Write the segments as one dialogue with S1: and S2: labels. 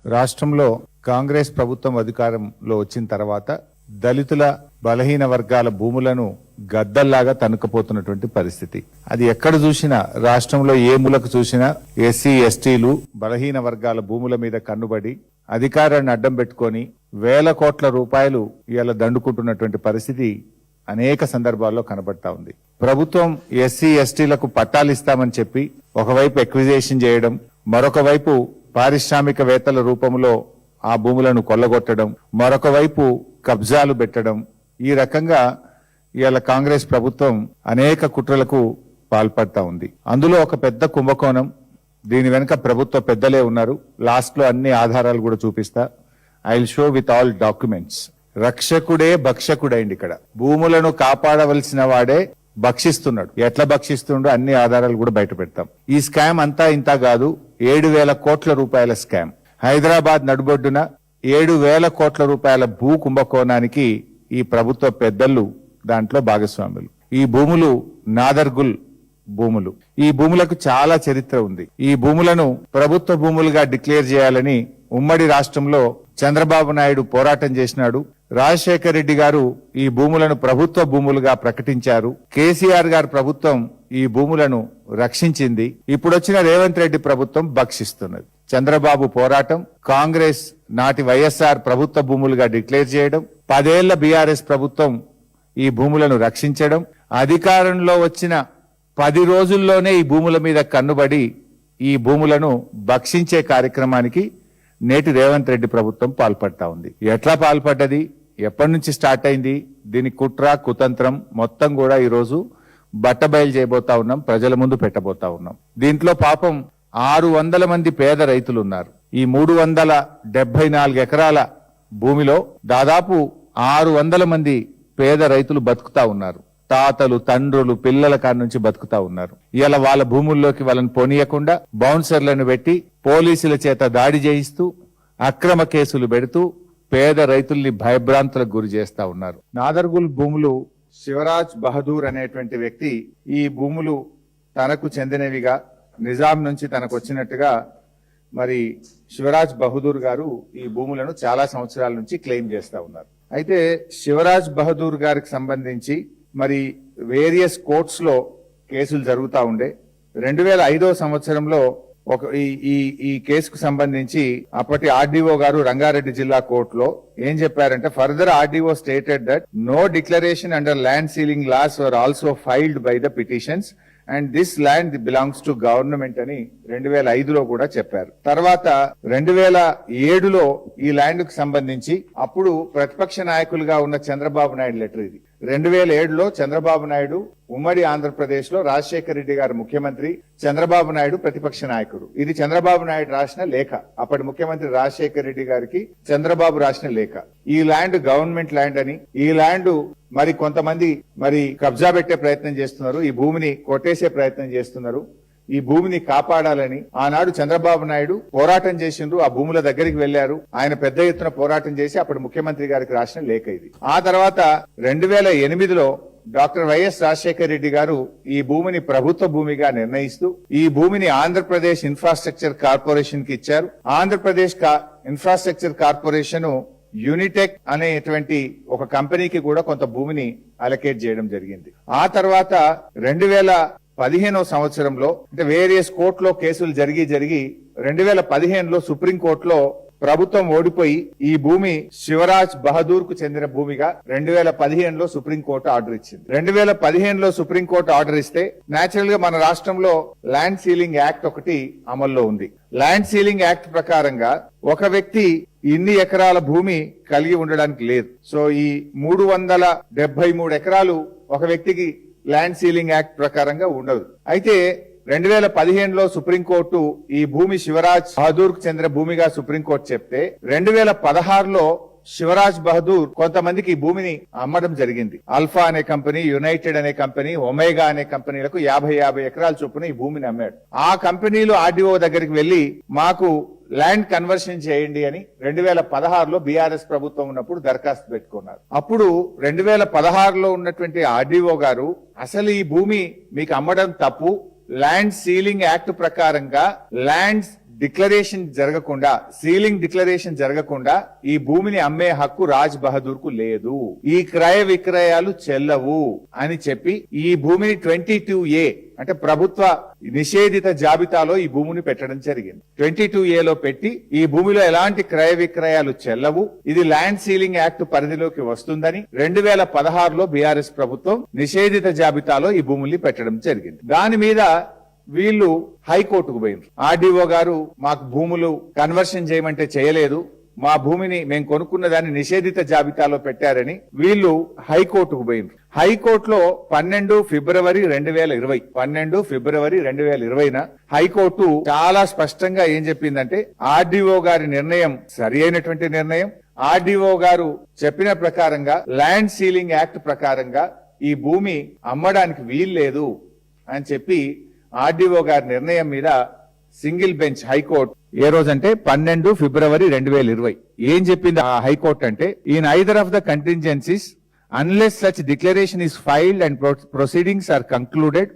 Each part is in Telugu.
S1: రాష్ట్రంలో కాంగ్రెస్ ప్రభుత్వం అధికారంలో వచ్చిన తర్వాత దళితుల బలహీన వర్గాల భూములను గద్దల్లాగా తనుకపోతున్నటువంటి పరిస్థితి. అది ఎక్కడ చూసినా, రాష్ట్రంలో ఏ మూలకు చూసినా ఎస్సీ ఎస్టీలు బలహీన వర్గాల భూముల మీద కన్నుబడి అధికారాన్ని అడ్డం పెట్టుకొని వేల కోట్ల రూపాయలు ఇలా దండుకుంటున్నటువంటి పరిస్థితి అనేక సందర్భాల్లో కనబడతా ఉంది. ప్రభుత్వం ఎస్సీ ఎస్టీలకు పట్టాలు ఇస్తామని చెప్పి ఒకవైపు ఎక్విజేషన్ చేయడం, మరొక వైపు పారిశ్రామికవేత్తల రూపంలో ఆ భూములను కొల్లగొట్టడం, మరొక వైపు కబ్జాలు పెట్టడం, ఈ రకంగా ఇవాళ కాంగ్రెస్ ప్రభుత్వం అనేక కుట్రలకు పాల్పడతా ఉంది. అందులో ఒక పెద్ద కుంభకోణం. దీని వెనుక ప్రభుత్వ పెద్దలే ఉన్నారు. లాస్ట్ లో అన్ని ఆధారాలు కూడా చూపిస్తా. I will show with all documents. రక్షకుడే భక్షకుడైంది. ఇక్కడ భూములను కాపాడవలసిన వాడే భక్షిస్తున్నాడు. ఎట్లా భక్షిస్తుండో అన్ని ఆధారాలు కూడా బయట పెడతాం. ఈ స్కామ్ అంతా ఇంత కాదు. 7,000 కోట్ల రూపాయల స్కామ్. హైదరాబాద్ నడుబొడ్డున 7,000 కోట్ల రూపాయల భూ కుంభకోణానికి ఈ ప్రభుత్వ పెద్దలు దాంట్లో భాగస్వాములు. ఈ భూములు నాదర్గుల్ భూములు. ఈ భూములకు చాలా చరిత్ర ఉంది. ఈ భూములను ప్రభుత్వ భూములుగా డిక్లేర్ చేయాలని ఉమ్మడి రాష్ట్రంలో చంద్రబాబు నాయుడు పోరాటం చేసినాడు. రాజశేఖర్ రెడ్డి గారు ఈ భూములను ప్రభుత్వ భూములుగా ప్రకటించారు. కేసీఆర్ గారి ప్రభుత్వం ఈ భూములను రక్షించింది. ఇప్పుడొచ్చిన రేవంత్ రెడ్డి ప్రభుత్వం భక్షిస్తున్నది. చంద్రబాబు పోరాటం, కాంగ్రెస్ నాటి వైఎస్ఆర్ ప్రభుత్వ భూములుగా డిక్లేర్ చేయడం, 10 ఏళ్ల బీఆర్ఎస్ ప్రభుత్వం ఈ భూములను రక్షించడం, అధికారంలో వచ్చిన 10 రోజుల్లోనే ఈ భూముల మీద కన్నుబడి ఈ భూములను భక్షించే కార్యక్రమానికి నేటి రేవంత్ రెడ్డి ప్రభుత్వం పాల్పడతా ఉంది. ఎట్లా పాల్పడ్డది, ఎప్పటి నుంచి స్టార్ట్ అయింది, దీని కుట్ర కుతంత్రం మొత్తం కూడా ఈ రోజు బట్టబయలు చేయబోతా ఉన్నాం, ప్రజల ముందు పెట్టబోతా ఉన్నాం. దీంట్లో పాపం 600 మంది పేద రైతులు ఉన్నారు. ఈ 374 ఎకరాల భూమిలో దాదాపు 600 మంది పేద రైతులు బతుకుతా ఉన్నారు. తాతలు, తండ్రులు, పిల్లల కాడ నుంచి బతుకుతా ఉన్నారు. ఇలా వాళ్ళ భూముల్లోకి వాళ్ళని పోనీయకుండా బౌన్సర్లను పెట్టి పోలీసుల చేత దాడి చేయిస్తూ అక్రమ కేసులు పెడుతూ పేద రైతుల్ని భయభ్రాంతులకు గురి చేస్తా ఉన్నారు. నాదర్గుల్ భూములు శివరాజ్ బహదూర్ అనేటువంటి వ్యక్తి ఈ భూములు తనకు చెందినవిగా, నిజాం నుంచి తనకు వచ్చినట్టుగా మరి శివరాజ్ బహదూర్ గారు ఈ భూములను చాలా సంవత్సరాల నుంచి క్లెయిమ్ చేస్తా ఉన్నారు. అయితే శివరాజ్ బహదూర్ గారికి సంబంధించి మరి వేరియస్ కోర్ట్స్ లో కేసులు జరుగుతా ఉండే. 2005వ సంవత్సరంలో ఈ కేసుకు సంబంధించి అప్పటి ఆర్డీఓ గారు రంగారెడ్డి జిల్లా కోర్టులో ఏం చెప్పారంటే, further RDO stated that no declaration under land ceiling laws were also filed by the petitions and this land belongs to government అని 2005లో కూడా చెప్పారు. తర్వాత 2007లో ఈ ల్యాండ్ కు సంబంధించి అప్పుడు ప్రతిపక్ష నాయకులుగా ఉన్న చంద్రబాబు నాయుడు లెటర్ ఇది. 2007లో చంద్రబాబు నాయుడు ఉమ్మడి ఆంధ్రప్రదేశ్ లో రాజశేఖర్ రెడ్డి గారు ముఖ్యమంత్రి, చంద్రబాబు నాయుడు ప్రతిపక్ష నాయకుడు. ఇది చంద్రబాబు నాయుడు రాసిన లేఖ. అప్పటి ముఖ్యమంత్రి రాజశేఖర్ రెడ్డి గారికి చంద్రబాబు రాసిన లేఖ. ఈ ల్యాండ్ గవర్నమెంట్ ల్యాండ్ అని, ఈ ల్యాండ్ మరి కొంతమంది మరి కబ్జా పెట్టే ప్రయత్నం చేస్తున్నారు, ఈ భూమిని కొట్టేసే ప్రయత్నం చేస్తున్నారు, ఈ భూమిని కాపాడాలని ఆనాడు చంద్రబాబు నాయుడు పోరాటం చేసిండ్రు. ఆ భూముల దగ్గరికి వెళ్లారు. ఆయన పెద్ద ఎత్తున పోరాటం చేసి అప్పుడు ముఖ్యమంత్రి గారికి రాసిన లేఖ ఇది. ఆ తర్వాత 2008లో డాక్టర్ వైఎస్ రాజశేఖర్ రెడ్డి గారు ఈ భూమిని ప్రభుత్వ భూమిగా నిర్ణయిస్తూ ఈ భూమిని ఆంధ్రప్రదేశ్ ఇన్ఫ్రాస్ట్రక్చర్ కార్పొరేషన్ కి ఇచ్చారు. ఆంధ్రప్రదేశ్ ఇన్ఫ్రాస్ట్రక్చర్ కార్పొరేషన్ యూనిటెక్ అనేటువంటి ఒక కంపెనీకి కూడా కొంత భూమిని అలొకేట్ చేయడం జరిగింది. ఆ తర్వాత 2015వ సంవత్సరంలో అంటే వేరియస్ కోర్టులో కేసులు జరిగి 2015లో సుప్రీంకోర్టులో ప్రభుత్వం ఓడిపోయి ఈ భూమి శివరాజ్ బహదూర్ కు చెందిన భూమిగా 2015లో సుప్రీంకోర్టు ఆర్డర్ ఇచ్చింది. 2015లో సుప్రీంకోర్టు ఆర్డర్ ఇస్తే నేచురల్ గా మన రాష్ట్రంలో ల్యాండ్ సీలింగ్ యాక్ట్ ఒకటి అమల్లో ఉంది. ల్యాండ్ సీలింగ్ యాక్ట్ ప్రకారంగా ఒక వ్యక్తి ఇన్ని ఎకరాల భూమి కలిగి ఉండడానికి లేదు. సో ఈ 373 ఎకరాలు ఒక వ్యక్తికి ల్యాండ్ సీలింగ్ యాక్ట్ ప్రకారంగా ఉండదు. అయితే 2015లో సుప్రీంకోర్టు ఈ భూమి శివరాజ్ బహదూర్ కు చెందిన భూమిగా సుప్రీంకోర్టు చెప్తే 2016లో శివరాజ్ బహదూర్ కొంతమందికి ఈ భూమిని అమ్మడం జరిగింది. అల్ఫా అనే కంపెనీ, యునైటెడ్ అనే కంపెనీ, ఒమేగా అనే కంపెనీలకు 50 ఎకరాల చొప్పున ఈ భూమిని అమ్మాడు. ఆ కంపెనీలు ఆర్డీఓ దగ్గరికి వెళ్లి మాకు ల్యాండ్ కన్వర్షన్ చేయండి అని 2016లో బీఆర్ఎస్ ప్రభుత్వం ఉన్నప్పుడు దరఖాస్తు పెట్టుకున్నారు. అప్పుడు 2016లో ఉన్నటువంటి ఆర్డీఓ గారు అసలు ఈ భూమి మీకు అమ్మడం తప్పు, ల్యాండ్ సీలింగ్ యాక్ట్ ప్రకారంగా ల్యాండ్స్ డిక్లరేషన్ జరగకుండా, సీలింగ్ డిక్లరేషన్ జరగకుండా ఈ భూమిని అమ్మే హక్కు రాజ్ బహదూర్ కు లేదు, ఈ క్రయ విక్రయాలు చెల్లవు అని చెప్పి ఈ భూమిని 22A అంటే ప్రభుత్వ నిషేధిత జాబితాలో ఈ భూమిని పెట్టడం జరిగింది. 22A పెట్టి ఈ భూమిలో ఎలాంటి క్రయ విక్రయాలు చెల్లవు, ఇది ల్యాండ్ సీలింగ్ యాక్ట్ పరిధిలోకి వస్తుందని 2016లో బీఆర్ఎస్ ప్రభుత్వం నిషేధిత జాబితాలో ఈ భూముల్ని పెట్టడం జరిగింది. దాని మీద వీళ్ళు హైకోర్టుకు పోయినారు. ఆర్డీఓ గారు మాకు భూములు కన్వర్షన్ చేయమంటే చేయలేదు, మా భూమిని మేము కొనుక్కున్న దాన్ని నిషేధిత జాబితాలో పెట్టారని వీళ్ళు హైకోర్టుకు పోయినారు. హైకోర్టులో 12 ఫిబ్రవరి 2020న హైకోర్టు చాలా స్పష్టంగా ఏం చెప్పిందంటే ఆర్డీఓ గారి నిర్ణయం సరి అయినటువంటి నిర్ణయం. ఆర్డీఓ గారు చెప్పిన ప్రకారంగా ల్యాండ్ సీలింగ్ యాక్ట్ ప్రకారంగా ఈ భూమి అమ్మడానికి వీల్లేదు అని చెప్పి ఆర్డీఓ గారి నిర్ణయం మీద సింగిల్ బెంచ్ హైకోర్టు ఏ రోజంటే 12 ఫిబ్రవరి 2020 ఏం చెప్పింది ఆ హైకోర్టు అంటే, in either of the contingencies unless such declaration is filed and proceedings are concluded,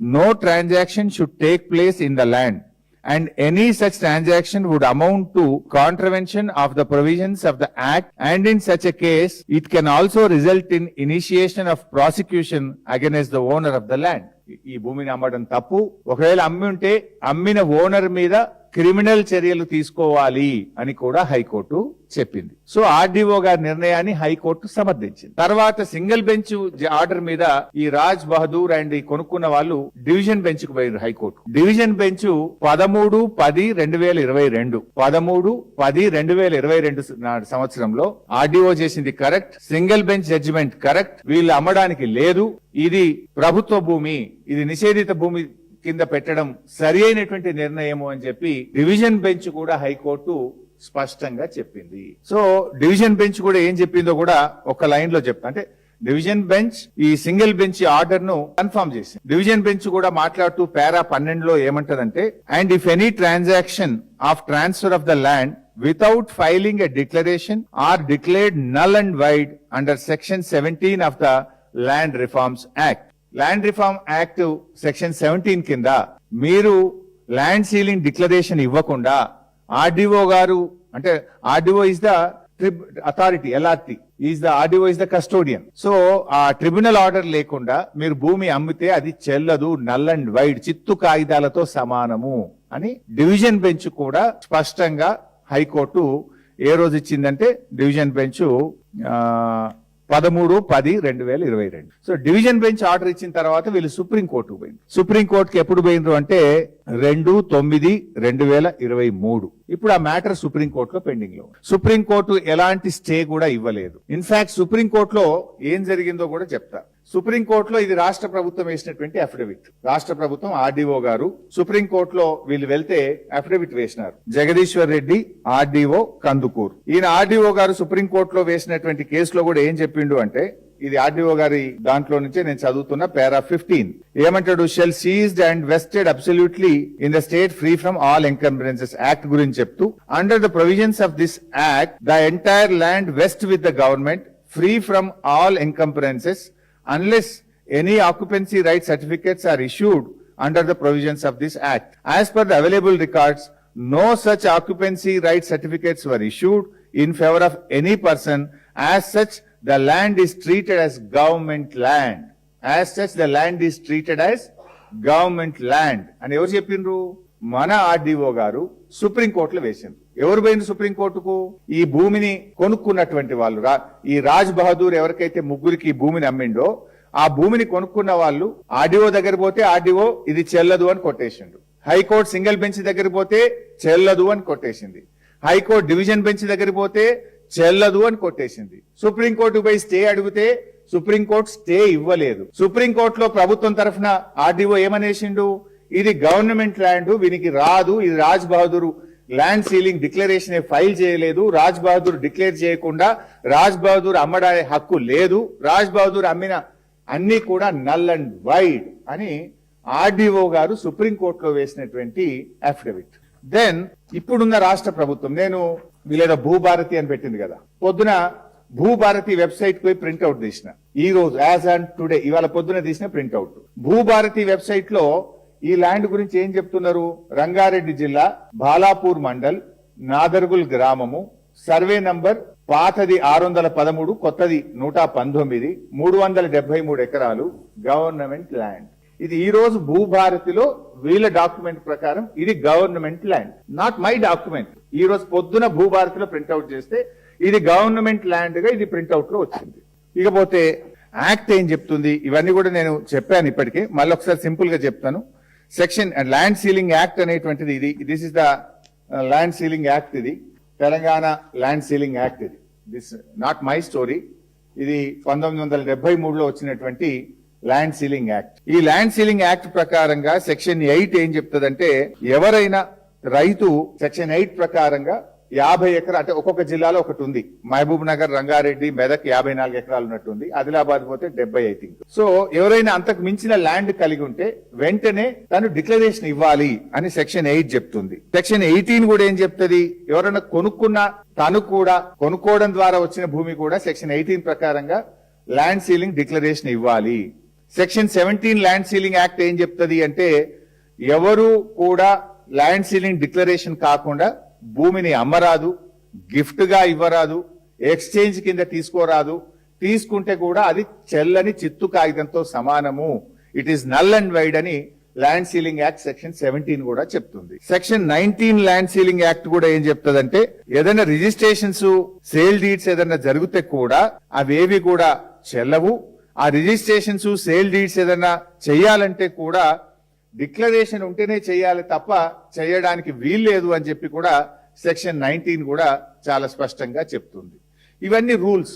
S1: no transaction should take place in the land and any such transaction would amount to contravention of the provisions of the act, and in such a case it can also result in initiation of prosecution against the owner of the land. ఈ భూమిని అమ్మడం తప్పు, ఒకవేళ అమ్మి ఉంటే అమ్మిన ఓనర్ మీద క్రిమినల్ చర్యలు తీసుకోవాలి అని కూడా హైకోర్టు చెప్పింది. సో ఆర్డీఓ గారి నిర్ణయాన్ని హైకోర్టు సమర్థించింది. తర్వాత సింగిల్ బెంచ్ ఆర్డర్ మీద ఈ రాజ్ బహదూర్ అండ్ ఈ కొనుక్కున్న వాళ్ళు డివిజన్ బెంచ్ కు పోయారు హైకోర్టు. డివిజన్ బెంచ్ 13/10/2022 సంవత్సరంలో ఆర్డీఓ చేసింది correct, single bench judgement correct, వీళ్ళు అమ్మడానికి లేదు, ఇది ప్రభుత్వ భూమి, ఇది నిషేధిత భూమి కింద పెట్టడం సరి అయినటువంటి నిర్ణయము అని చెప్పి డివిజన్ బెంచ్ కూడా హైకోర్టు స్పష్టంగా చెప్పింది. సో డివిజన్ బెంచ్ కూడా ఏం చెప్పిందో కూడా ఒక లైన్ లో చెప్తా, అంటే డివిజన్ బెంచ్ ఈ సింగిల్ బెంచ్ ఆర్డర్ ను కన్ఫర్మ్ చేసింది. డివిజన్ బెంచ్ కూడా మాట్లాడుతూ పారా 12లో ఏమంటదంటే, and if any transaction of transfer of the land without filing a declaration are declared null and void under section 17 of the Land Reforms Act. Land reform act section 17 కింద మీరు ల్యాండ్ సీలింగ్ డిక్లరేషన్ ఇవ్వకుండా ఆర్డీఓ గారు, అంటే RDO is the authority, LRT is the RDO is the custodian. So ఆ ట్రిబ్యునల్ ఆర్డర్ లేకుండా మీరు భూమి అమ్మితే అది చెల్లదు, నల్ అండ్ వైడ్, చిత్తు కాగితాలతో సమానము అని డివిజన్ బెంచ్ కూడా స్పష్టంగా హైకోర్టు ఏ రోజు ఇచ్చిందంటే division bench 13/10/2022. So division bench order ఇచ్చిన తర్వాత వీళ్ళు సుప్రీం కోర్టుకు పోయింది. సుప్రీం కోర్టుకి ఎప్పుడు పోయినరు అంటే 2/9/2023. ఇప్పుడు ఆ మ్యాటర్ సుప్రీం కోర్టులో పెండింగ్ లో. సుప్రీం కోర్టు ఎలాంటి స్టే కూడా ఇవ్వలేదు. ఇన్ఫాక్ట్ సుప్రీం కోర్టులో ఏం జరిగిందో కూడా చెప్తా. సుప్రీం కోర్టులో ఇది రాష్ట్ర ప్రభుత్వం వేసినటువంటి అఫిడవిట్. రాష్ట్ర ప్రభుత్వం ఆర్డీఓ గారు సుప్రీం కోర్టులో వీళ్ళు వెళ్తే అఫిడవిట్ వేసినారు. జగదీశ్వర్ రెడ్డి ఆర్డీఓ కందుకూరు. ఈయన ఆర్డీఓ గారు సుప్రీం కోర్టులో వేసినటువంటి కేసులో కూడా ఏం చెప్పిండు అంటే, ఇది ఆర్డీఓ గారి దాంట్లో నుంచే నేను చదువుతున్న పారా 15 ఏమంటాడు, shall seized and vested absolutely in the state free from all encumbrances act గురించి చెప్తూ, under the provisions of this act the entire land vest with the government free from all encumbrances unless any occupancy right certificates are issued under the provisions of this act. As per the available records, no such occupancy right certificates were issued in favor of any person. As such, the land is treated as government land. As such, the land is treated as government land. And ఎవరు చెప్పిండ్రు? మన ఆర్డీఓ గారు సుప్రీం కోర్టులో వేసిండ్రు. ఎవరు పోయింది సుప్రీం కోర్టుకు? ఈ భూమిని కొనుక్కున్నటువంటి వాళ్ళు, ఈ రాజ్ బహదూర్ ఎవరికైతే ముగ్గురికి ఈ భూమిని అమ్మిండో ఆ భూమిని కొనుక్కున్న వాళ్ళు ఆర్డీఓ దగ్గర పోతే ఆర్డీఓ ఇది చెల్లదు అని కొట్టేసిండు. హైకోర్టు సింగిల్ బెంచ్ దగ్గర పోతే చెల్లదు అని కొట్టేసింది. హైకోర్టు డివిజన్ బెంచ్ దగ్గర పోతే చెల్లదు అని కొట్టేసింది. సుప్రీంకోర్టు పోయి స్టే అడిగితే సుప్రీంకోర్టు స్టే ఇవ్వలేదు. సుప్రీంకోర్టులో ప్రభుత్వం తరఫున ఆర్డీఓ ఏమనేసిండు, ఇది గవర్నమెంట్ ల్యాండ్, వీనికి రాదు, ఇది Raj Bahadur land ceiling declaration file చేయలేదు, రాజ్ బహదూర్ డిక్లేర్ చేయకుండా రాజ్ బహదూర్ అమ్మడానికి హక్కు లేదు, రాజ్ బహదూర్ అమ్మిన అన్ని కూడా నల్ అండ్ వైడ్ అని ఆర్డీఓ గారు సుప్రీంకోర్టులో వేసినటువంటి అఫిడవిట్. దెన్ ఇప్పుడున్న రాష్ట్ర ప్రభుత్వం, నేను వీళ్ళేదో భూభారతి అని పెట్టింది కదా, పొద్దున భూభారతి వెబ్సైట్ పోయి ప్రింట్అవుట్ తీసిన, ఈ రోజు యాజ్ అండ్ టుడే ఇవాళ పొద్దున తీసిన ప్రింట్అవుట్. భూభారతి వెబ్సైట్ లో ఈ ల్యాండ్ గురించి ఏం చెప్తున్నారు? రంగారెడ్డి జిల్లా బాలాపూర్ మండల్ నాదర్గుల్ గ్రామము, సర్వే నంబర్ పాతది 613, కొత్తది 119, 373 ఎకరాలు గవర్నమెంట్ ల్యాండ్. ఇది ఈ రోజు భూభారతిలో వీళ్ళ డాక్యుమెంట్ ప్రకారం ఇది government land, not my document. ఈ రోజు పొద్దున భూభారతిలో ప్రింట్అవుట్ చేస్తే ఇది గవర్నమెంట్ ల్యాండ్ గా ఇది ప్రింట్అవుట్ లో వచ్చింది. ఇకపోతే యాక్ట్ ఏం చెప్తుంది? ఇవన్నీ కూడా నేను చెప్పాను ఇప్పటికే, మళ్ళీ ఒకసారి సింపుల్ గా చెప్తాను. సెక్షన్ ల్యాండ్ సీలింగ్ యాక్ట్ అనేటువంటిది ఇది, this is the land ceiling act. ఇది తెలంగాణ ల్యాండ్ సీలింగ్ యాక్ట్. ఇది దిస్ నాట్ మై స్టోరీ. ఇది 1973లో వచ్చినటువంటి ల్యాండ్ సీలింగ్ యాక్ట్. ఈ ల్యాండ్ సీలింగ్ యాక్ట్ ప్రకారంగా సెక్షన్ 8 ఏం చెప్తుందంటే, ఎవరైనా రైతు సెక్షన్ 8 ప్రకారంగా 50 ఎకరాలు, అంటే ఒక్కొక్క జిల్లాలో ఒకటి ఉంది. మహబూబ్ నగర్, రంగారెడ్డి, మెదక్ 54 ఎకరాలు ఉన్నట్టుంది. ఆదిలాబాద్ పోతే 70 ఐ థింక్. సో ఎవరైనా అంతకు మించిన ల్యాండ్ కలిగి ఉంటే వెంటనే తను డిక్లరేషన్ ఇవ్వాలి అని సెక్షన్ 8 చెప్తుంది. సెక్షన్ 18 కూడా ఏం చెప్తుంది? ఎవరైనా కొనుక్కున్నా తను కూడా కొనుక్కోవడం ద్వారా వచ్చిన భూమి కూడా సెక్షన్ 18 ప్రకారంగా ల్యాండ్ సీలింగ్ డిక్లరేషన్ ఇవ్వాలి. సెక్షన్ 17 ల్యాండ్ సీలింగ్ యాక్ట్ ఏం చెప్తుంది అంటే, ఎవరు కూడా ల్యాండ్ సీలింగ్ డిక్లరేషన్ కాకుండా భూమిని అమ్మరాదు, గిఫ్ట్ గా ఇవ్వరాదు, ఎక్స్చేంజ్ కింద తీసుకోరాదు. తీసుకుంటే కూడా అది చెల్లని చిత్తు కాగితంతో సమానము. It is null and wide అని ల్యాండ్ సీలింగ్ యాక్ట్ సెక్షన్ 17 కూడా చెప్తుంది. సెక్షన్ 19 ల్యాండ్ సీలింగ్ యాక్ట్ కూడా ఏం చెప్తుందంటే, ఏదైనా రిజిస్ట్రేషన్స్, సేల్ డీడ్స్ ఏదైనా జరిగితే కూడా అవేవి కూడా చెల్లవు. ఆ రిజిస్ట్రేషన్స్, సేల్ డీడ్స్ ఏదైనా చేయాలంటే కూడా డిక్లరేషన్ ఉంటేనే చేయాలి తప్ప చేయడానికి వీల్లేదు అని చెప్పి కూడా సెక్షన్ 19 కూడా చాలా స్పష్టంగా చెప్తుంది. ఇవన్నీ రూల్స్.